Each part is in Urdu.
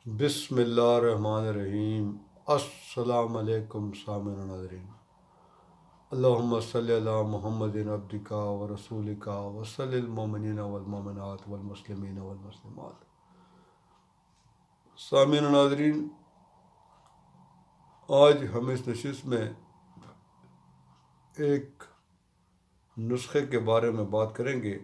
بسم اللہ الرحمن الرحیم۔ السلام علیکم سامعین و ناظرین۔ اللہم صلی علی محمد عبدک و رسولک و صلی المؤمنین والمؤمنات والمسلمین والمسلمات۔ سامعین و ناظرین، آج ہم اس نشست میں ایک نسخے کے بارے میں بات کریں گے،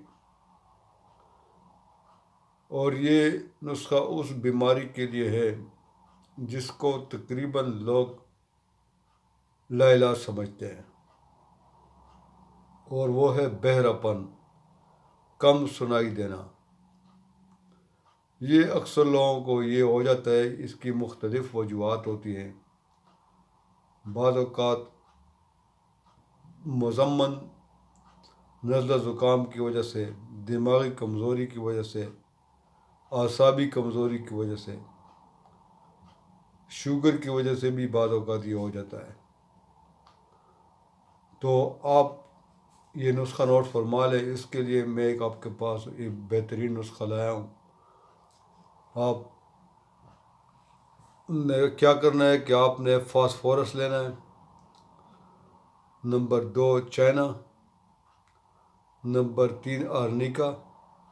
اور یہ نسخہ اس بیماری کے لیے ہے جس کو تقریباً لوگ لا علاج سمجھتے ہیں، اور وہ ہے بہرا پن، کم سنائی دینا۔ یہ اکثر لوگوں کو یہ ہو جاتا ہے، اس کی مختلف وجوہات ہوتی ہیں۔ بعض اوقات مزمن نزلہ زکام کی وجہ سے، دماغی کمزوری کی وجہ سے، اعصابی کمزوری کی وجہ سے، شوگر کی وجہ سے بھی بعض اوقات یہ ہو جاتا ہے۔ تو آپ یہ نسخہ نوٹ فرما لیں۔ اس کے لیے میں ایک آپ کے پاس ایک بہترین نسخہ لایا ہوں۔ آپ نے کیا کرنا ہے کہ آپ نے فاسفورس لینا ہے، نمبر 2 چائنا، نمبر 3 آرنیکا،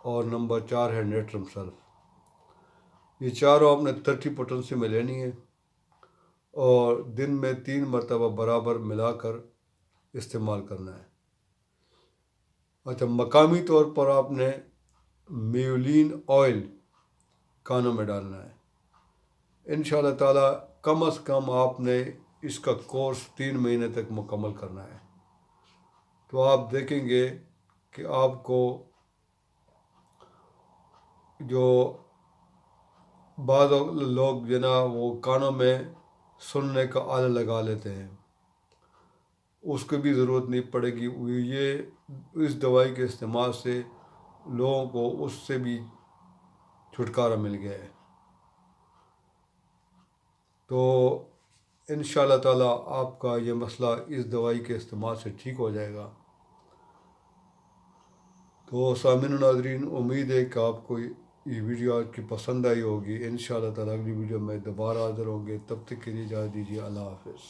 اور نمبر 4 ہے نیٹرم سلف۔ یہ چاروں آپ نے 30 پوٹنسی میں لینی ہے، اور دن میں 3 مرتبہ برابر ملا کر استعمال کرنا ہے۔ اچھا، مقامی طور پر آپ نے میولین آئل کانوں میں ڈالنا ہے۔ انشاءاللہ تعالیٰ کم از کم آپ نے اس کا کورس 3 مہینے تک مکمل کرنا ہے، تو آپ دیکھیں گے کہ آپ کو جو بعض لوگ وہ کانوں میں سننے کا آلہ لگا لیتے ہیں، اس کی بھی ضرورت نہیں پڑے گی۔ یہ اس دوائی کے استعمال سے لوگوں کو اس سے بھی چھٹکارا مل گیا ہے۔ تو انشاءاللہ تعالیٰ آپ کا یہ مسئلہ اس دوائی کے استعمال سے ٹھیک ہو جائے گا۔ تو سامعین و ناظرین، امید ہے کہ آپ کو یہ ویڈیو آپ کی پسند آئی ہوگی۔ انشاءاللہ تعالیٰ اگلی ویڈیو میں دوبارہ حاضر ہوں گے۔ تب تک کے لیے اجازت دیجیے۔ اللہ حافظ۔